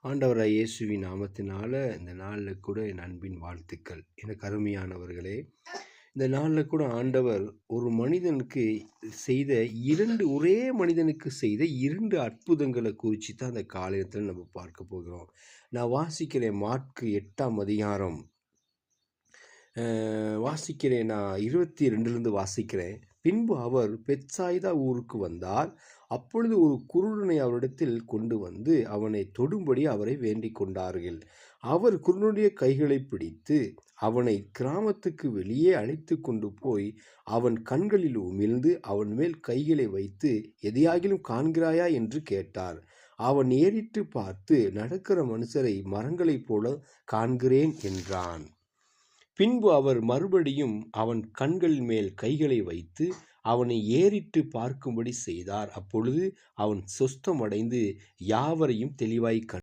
ஆண்டவராய் இயேசுவின் நாமத்தினால இந்த நாளில் கூட என் அன்பின் வாழ்த்துக்கள். எனக்கு அருமையானவர்களே, இந்த நாளில் கூட ஆண்டவர் ஒரு மனிதனுக்கு செய்த ஒரே மனிதனுக்கு செய்த 2 அற்புதங்களை குறித்து தான் அந்த காலையத்தில் நம்ம பார்க்க போகிறோம். நான் வாசிக்கிறேன், மாற்கு 8ஆம் அதிகாரம் வாசிக்கிறேன். நான் 22லிருந்து வாசிக்கிறேன். பின்பு அவர் பெத்சாய்தா ஊருக்கு வந்தார். அப்பொழுது ஒரு குருடனை அவரிடத்தில் கொண்டு வந்து அவனை தொடும்படி அவரை வேண்டிக் கொண்டார்கள். அவர் குருடனுடைய கைகளை பிடித்து அவனை கிராமத்துக்கு வெளியே அழைத்து கொண்டு போய் அவன் கண்களில் உமிழ்ந்து அவன் மேல் கைகளை வைத்து, எதையாகிலும் காண்கிறாயா என்று கேட்டார். அவன் ஏறிட்டு பார்த்து, நடக்கிற மனுஷரை மரங்களைப் போல காண்கிறேன் என்றான். பின்பு அவர் மறுபடியும் அவன் கண்கள் மேல் கைகளை வைத்து அவனை ஏறிட்டு பார்க்கும்படி செய்தார். அப்பொழுது அவன் சொஸ்தமடைந்து யாவரையும் தெளிவாய்